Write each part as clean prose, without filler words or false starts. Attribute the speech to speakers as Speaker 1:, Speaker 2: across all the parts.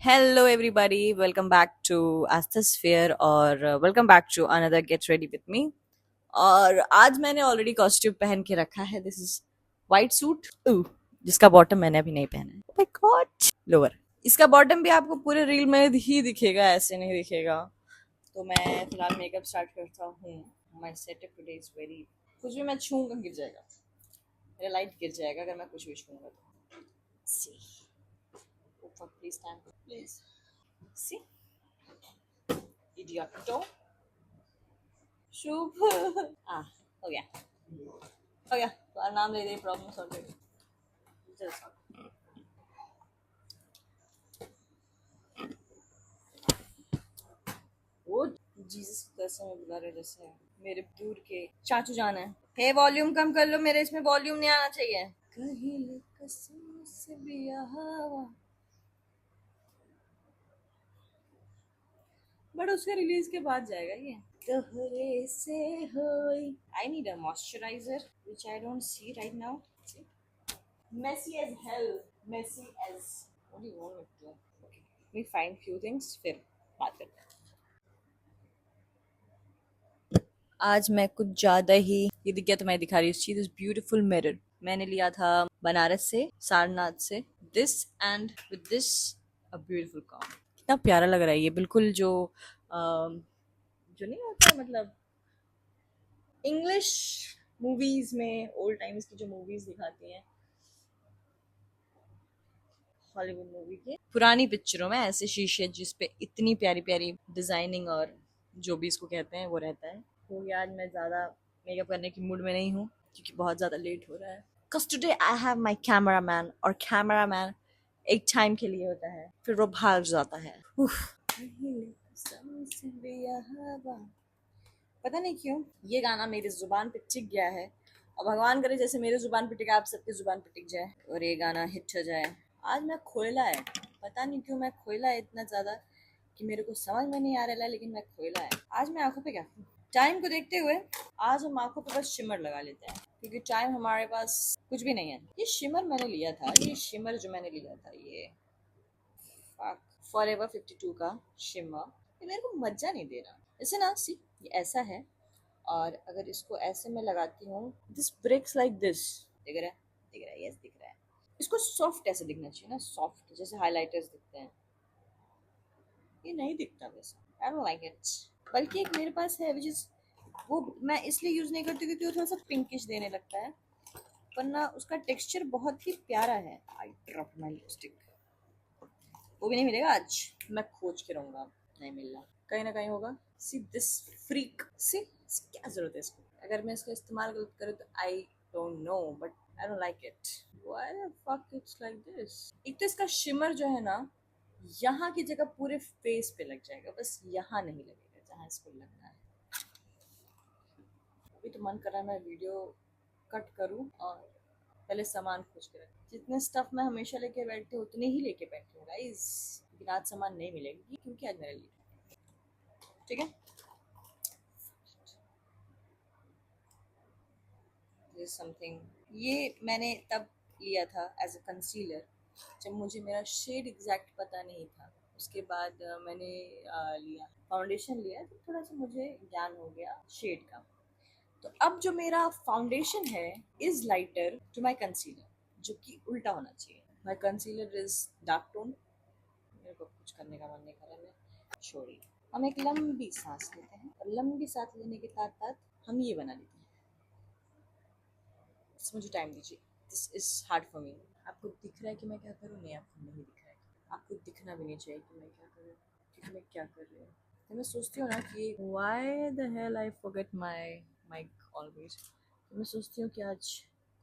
Speaker 1: Hello, everybody. Welcome back to Asthosphere और welcome back to another get ready with me. और आज मैंने already costume पहन के रखा है। दिस इज वाइट सूट जिसका बॉटम मैंने अभी नहीं पहना है। My god, lower. इसका बॉटम भी आपको पूरे रील में ही दिखेगा, ऐसे नहीं दिखेगा। तो मैं फिलहाल मेकअप स्टार्ट करता हूँ। My setup today is very, कुछ भी मैं छूऊंगा गिर जाएगा, मेरा लाइट गिर जाएगा अगर मैं कुछ भी छूऊंगा तो। सी, प्लीज स्टैंड प्लीज। सी, इडियटो। शुभ। हाँ, हो गया हो गया। तो नाम ले दे, प्रॉब्लम सॉल्व हो गई। वो जीसस कैसे में बुला रहे, जैसे मेरे दूर के चाचू जान है। हे वॉल्यूम कम कर लो, मेरे इसमें वॉल्यूम नहीं आना चाहिए। कहीं कसम से भी हवा, बट उसके रिलीज के बाद जाएगा ये। कहरे से होई, I need a moisturiser which I don't see right now. Messy as hell, messy as, what do you want me to do? Okay, let me find few things, फिर बात करते हैं। आज मैं कुछ ज्यादा ही, ये दिख गया तो मैं दिखा रही हूँ चीज। ब्यूटीफुल मिरर मैंने लिया था बनारस से, सारनाथ से। This and with this a beautiful com. कितना प्यारा लग रहा है ये, बिल्कुल जो जो नहीं होता है, मतलब इंग्लिश मूवीज में ओल्ड टाइम्स की जो मूवीज दिखाती हैं, हॉलीवुड मूवी के पुरानी पिक्चरों में ऐसे शीशे जिस पे इतनी प्यारी प्यारी डिजाइनिंग और जो भी इसको कहते हैं वो रहता है। क्योंकि आज मैं ज्यादा मेकअप करने की मूड में नहीं हूँ, क्योंकि बहुत ज्यादा लेट हो रहा है। Cause today I have my cameraman, और कैमरामैन एक टाइम के लिए होता है, फिर वो भाग जाता है। उफ। पता नहीं क्यों ये गाना मेरी जुबान पे टिक गया है, और भगवान करे जैसे मेरे जुबान पे टिका आप सबकी जुबान पे टिक जाए और ये गाना हिट हो जाए। आज मैं खोयला है, पता नहीं क्यों मैं खोयला है इतना ज्यादा कि मेरे को समझ में नहीं आ रहा है, लेकिन मैं खोयला है। आज मैं आंखों पे क्या, टाइम को देखते हुए आज हम आंखों पे बस शिमर लगा लेते हैं, क्योंकि टाइम हमारे पास कुछ भी नहीं है। ये शिमर मैंने लिया था, ये शिमर जो मैंने लिया था ये फॉरएवर 52 का शिमर, ये मेरे को मजा नहीं दे रहा। ऐसे ना सी, ये ऐसा है, और अगर इसको ऐसे में लगाती हूँ, दिस ब्रेक्स लाइक दिस। दिख रहा है, दिख रहा है, यस दिख रहा है। इसको सॉफ्ट ऐसे दिखना चाहिए ना, सॉफ्ट जैसे हाइलाइटर्स दिखते हैं। ये नहीं दिखता वैसा, आई डोंट लाइक इट। बल्कि एक मेरे पास है विच इज, वो मैं इसलिए यूज नहीं करती क्योंकि वो थोड़ा सा पिंकिश देने लगता है, वरना उसका टेक्सचर बहुत ही प्यारा है। आई ड्रॉप माय लिपस्टिक, वो भी नहीं मिलेगा आज, मैं खोज के रहूंगा, नहीं मिल रहा, कहीं ना कहीं होगा। सी दिस फ्रीक, सी क्या जरूरत है इसको, अगर मैं इसका इस्तेमाल गलत करूँ तो I don't know, but I don't like it. Why the fuck it's like this. एक तो इसका शिमर जो है ना, यहाँ की जगह पूरे फेस पे लग जाएगा, बस यहाँ नहीं लगेगा जहाँ इसको लगना है। अभी तो मन कर रहा है मैं वीडियो कट करूँ और पहले सामान खोज के रख। जितने स्टफ मैं हमेशा लेके बैठती हूँ उतने ही लेके बैठी हूँ गाइस, लेकिन आज सामान नहीं मिलेगी क्योंकि आज मेरे लिए, ठीक है। दिस समथिंग, ये मैंने तब लिया था एज अ कंसीलर जब मुझे मेरा शेड एग्जैक्ट पता नहीं था। उसके बाद मैंने लिया फाउंडेशन लिया, तो थोड़ा सा मुझे ज्ञान हो गया शेड का। तो अब जो मेरा फाउंडेशन है is lighter to my concealer, जो कि उल्टा होना चाहिए। My concealer is dark tone. मेरे को कुछ करने का मन नहीं कर रहा है, छोड़िए। हम एक लंबी सांस लेते हैं, और लंबी सांस लेने के साथ साथ हम ये बना लेते हैं। बस मुझे टाइम दीजिए, this is hard for me. आपको दिख रहा है कि मैं क्या करूँ? नहीं, आपको नहीं दिख रहा है। आपको दिखना भी नहीं चाहिए कि मैं क्या करूँ, कि मैं क्या कर रही हूँ। तो मैं सोचती हूँ ना कि why the hell I forget my mic always. तो मैं सोचती हूँ कि आज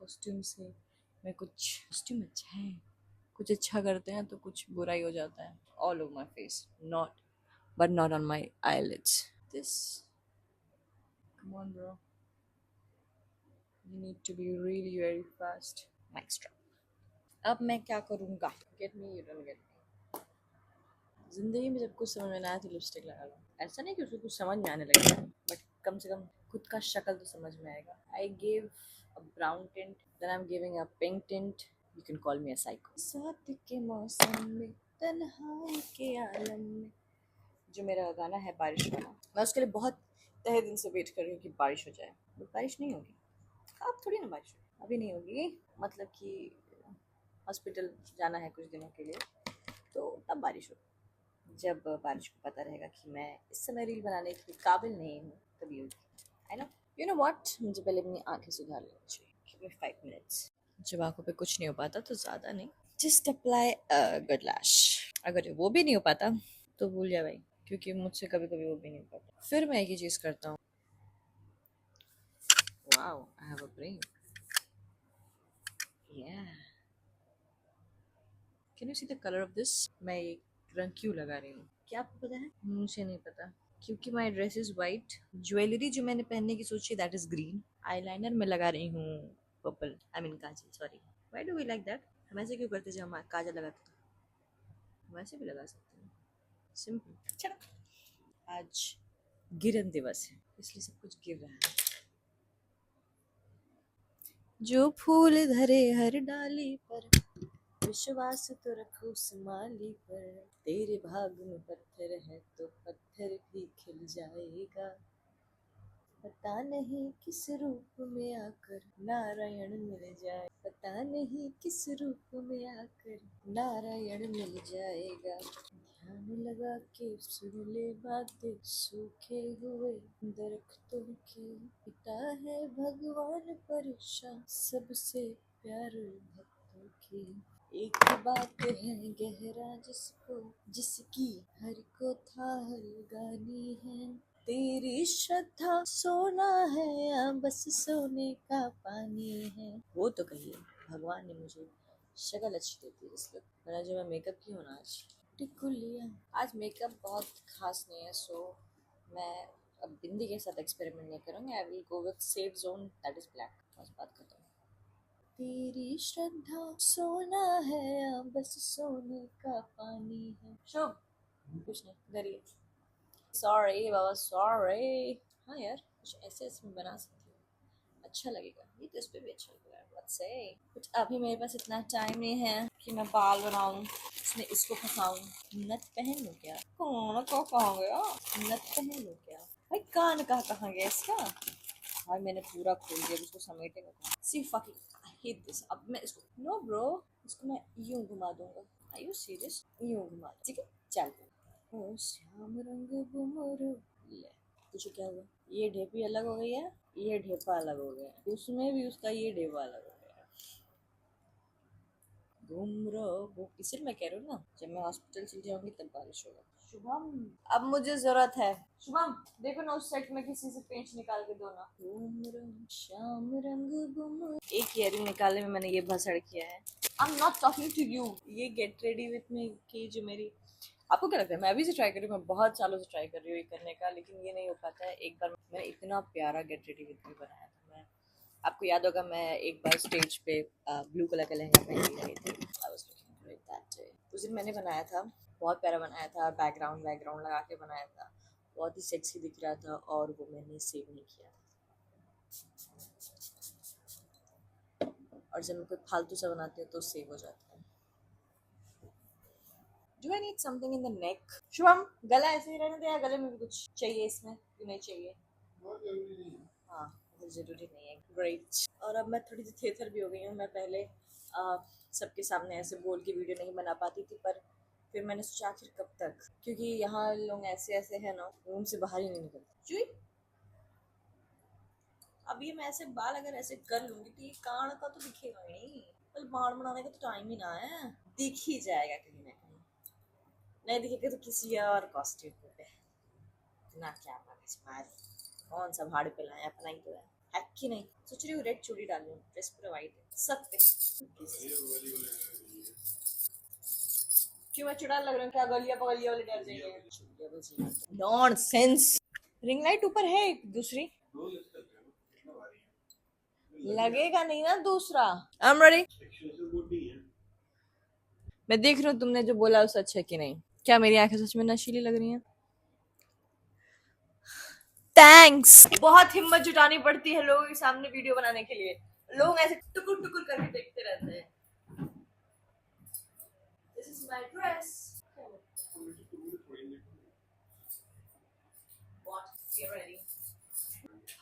Speaker 1: कॉस्ट्यूम से मैं कुछ, कॉस्ट्यूम अच्छा है, कुछ अच्छा करते हैं तो कुछ बुरा ही हो जाता है। All over my face, not, but not on my eyelids. This, come on bro, you need to be really very fast. Mic drop. अब मैं क्या करूँगा? Get me, you don't get me. जिंदगी में जब कुछ समझ में ना आए तो लिपस्टिक लगा लो। ऐसा नहीं कि उसको कुछ समझ में आने लगेगा, बट कम से कम खुद का शक्ल तो समझ में आएगा। I gave a brown tint, then I'm giving a pink tint. You can call me a psycho. बरसात के मौसम में तन्हाई के आलम में, जो मेरा गाना है बारिश वाला, मैं उसके लिए बहुत तहे दिन से वेट कर रही हूँ कि बारिश हो जाए, बट बारिश नहीं होगी। अब थोड़ी ना बारिश होगी, अभी नहीं होगी, मतलब कि हॉस्पिटल जाना है कुछ दिनों के लिए, तो तब बारिश होगी। जब बारिश को पता रहेगा कि मैं इस समय रील बनाने के काबिल नहीं हूँ, तभी होगी। I know, you know what, मुझे पहले अपनी आंखें सुधार लेनी चाहिए। Give me 5 minutes. जब आंखों पे कुछ नहीं हो पाता तो ज़्यादा नहीं, जस्ट अप्लाई गुड लैश। अगर वो भी नहीं हो पाता तो भूल जा भाई, क्योंकि मुझसे कभी कभी वो भी नहीं हो पाता। फिर मैं एक ही चीज़ करता हूँ, wow I have a brain, या can you see the colour of this. मैं एक रंग क्यों लगा रही हूँ, क्या आपको पता है? मुझे नहीं पता, क्योंकि my dress is white. Jewellery जो मैंने पहनने की सोची दैट इज ग्रीन। आईलाइनर में लगा रही हूँ purple, I mean kajal, sorry. Why do we like that? हम ऐसे क्यों करते जब हम काजल लगाते थे? वैसे भी लगा सकते हैं, सिंपल। चलो, आज गिरन दिवस है, इसलिए सब कुछ गिर रहा है। जो फूल धरे हर डाली पर, विश्वास तो रखो उस माली पर। तेरे भाग में पत्थर है तो पत्थर भी खिल जाएगा। पता नहीं किस रूप में आकर नारायण मिल जाए, पता नहीं किस रूप में आकर नारायण मिल जाएगा। ध्यान लगा के सुन ले बातें, सूखे हुए दरख्तों की। पिता है भगवान परेशान, सबसे प्यार भक्तों की। एक बात है गहरा जिसको, जिसकी हर को था लगानी है। तेरी श्रद्धा सोना है या बस सोने का पानी है। वो तो कहिए, भगवान ने मुझे शक्ल अच्छी देती है इसलिए, वरना जो मैं मेकअप की हूँ ना आज टिकुलिया। आज मेकअप बहुत खास नहीं है, सो मैं अब बिंदी के साथ एक्सपेरिमेंट नहीं करूँगी। I will go with safe zone, that is black. बस बात करता हूँ। तेरी श्रद्धा सोना है या बस सोने का पानी है। शुभ कुछ नहीं, डरिए। सॉरी बाबा, सॉरी। हाँ यार, कुछ ऐसे ऐसे मैं बना सकती हूँ, अच्छा लगेगा। ये तो इस पे भी अच्छा लग रहा है, let's say। बट अभी मेरे पास इतना टाइम नहीं है कि मैं बाल बनाऊं, इसमें इसको फंसाऊं। नथ पहन लूं क्या? कौन को कहाँ गया? नथ पहन लूं क्या? भाई कान कहाँ गया इसका? भाई मैंने पूरा खोल दिया, इसको समेटेगा कौन? सी फकिंग आई हेट दिस। अब मैं इसको, नो ब्रो, इसको मैं यूं घुमा दूंगा। Are you serious? यूं घुमा, ठीक है, चल। ओ श्याम रंग घुंघरू, ले, तुझे क्या हुआ? ये ढेपी अलग हो गई है, ये ढेपा अलग हो गया, उसमें भी उसका ये ढेपा अलग हो गया। घूम रहा वो, इसीलिए मैं कह रही हूँ ना, जब मैं हॉस्पिटल चली जाऊंगी तब बारिश होगा। शुभम, अब मुझे जरूरत है। शुभम देखो ना, उस सेट में किसी से पेंच निकाल के दो ना। घूम रहा श्याम रंग घुंघरू, एक ईयरिंग निकालने में मैंने ये भसड़ किया है। I am not talking to you. ये गेट रेडी विथ मी की जो मेरी, आपको क्या लगता है? मैं अभी से ट्राई कर रही हूँ, मैं बहुत सालों से ट्राई कर रही हूँ ये करने का, लेकिन ये नहीं हो पाता है। एक बार मैंने इतना प्यारा गेट रेडी विद मी बनाया था। मैं, आपको याद होगा, मैं एक बार स्टेज पे ब्लू कलर का लहंगा पहन के गई थी। I was looking great that day. उस दिन मैंने बनाया था, बहुत प्यारा बनाया था, बैकग्राउंड बैकग्राउंड लगा के बनाया था, बहुत ही सेक्सी दिख रहा था, और वो मैंने सेव नहीं किया था। और जब मैं कोई फालतू सा बनाती हूँ तो सेव हो जाता है। Do I need something in the neck? Shubham, गला ऐसे ही रहने दे या गले में भी कुछ चाहिए इसमें कि नहीं चाहिए? हाँ, बहुत ज़रूरी नहीं है। ग्रेट। और अब मैं थोड़ी सी थेथर भी हो गई हूँ। मैं पहले सबके सामने ऐसे बोल के वीडियो नहीं बना पाती थी, पर फिर मैंने सोचा आखिर कब तक, क्योंकि यहाँ लोग ऐसे ऐसे हैं ना, रूम से बाहर ही नहीं निकलते। चुई, अब ये मैं ऐसे बाल अगर ऐसे कर लूंगी तो ये कान का तो दिखेगा नहीं, कल बाल बनाने का तो टाइम ही ना है। दिख ही जाएगा कहीं ना कहीं, नहीं दिखेगा तो किसी और कॉस्ट्यूम पे ना। क्या मार, कौन सा भाड़े पे लाए, अपना ही तो है कि नहीं? सोच रही हूँ रेड चूड़ी डालूं, ड्रेस पूरा वाइट है, सत्य। क्यों मैं चुड़ैल लग रहा हूँ क्या? गलिया पगलिया वाले डर जाइए। नॉनसेंस। रिंग लाइट ऊपर है एक दूसरी, लगेगा नहीं ना दूसरा। I am ready. मैं देख रही हूँ तुमने जो बोला उस अच्छा कि नहीं। क्या मेरी आंखें सच में नशीली लग रही हैं? थैंक्स। बहुत हिम्मत जुटानी पड़ती है लोगों के सामने वीडियो बनाने के लिए, लोग ऐसे टुकुर टुकुर करके देखते रहते हैं। This is my dress.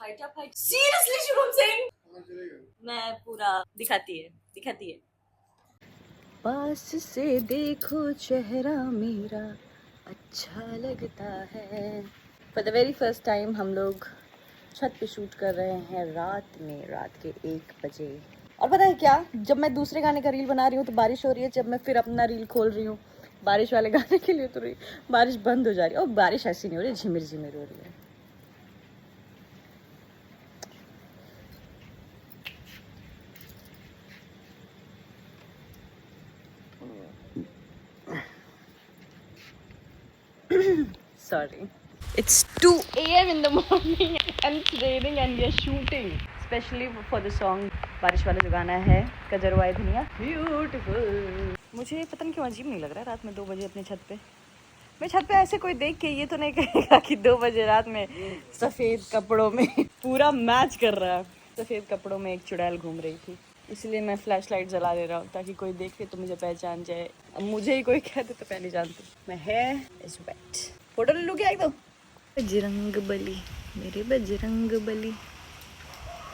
Speaker 1: Fight seriously Shubham Singh. मैं पूरा दिखाती है। पास से देखो चेहरा मेरा अच्छा लगता है। For the very first time हम लोग छत पे शूट कर रहे हैं रात के 1 बजे। और पता है क्या, जब मैं दूसरे गाने का रील बना रही हूँ तो बारिश हो रही है, जब मैं फिर अपना रील खोल रही हूँ बारिश वाले गाने के लिए तो बारिश बंद हो जा रही है। और बारिश ऐसी नहीं हो रही, झिमिर झिमिर हो रही है। Sorry. It's 2 a.m. in the morning and it's raining and we are shooting. Especially for the song बारिश वाला जो गाना है कजरवाए धनिया ब्यूटीफुल। मुझे पता नहीं क्यों अजीब नहीं लग रहा है रात में 2 बजे अपने छत पे। मैं छत पे ऐसे कोई देख के ये तो नहीं कहेगा कि 2 बजे रात में सफ़ेद कपड़ों में पूरा मैच कर रहा है। सफ़ेद कपड़ों में एक चुड़ैल घूम रही थी, इसलिए मैं फ्लैश लाइट जला दे रहा हूँ ताकि कोई देखे तो मुझे पहचान जाए। अब मुझे ही कोई कहते तो पहले जानती। मैं है इज वेट। फोटो ले लूँ क्या एक दो? बजरंग बली मेरे बजरंग बली।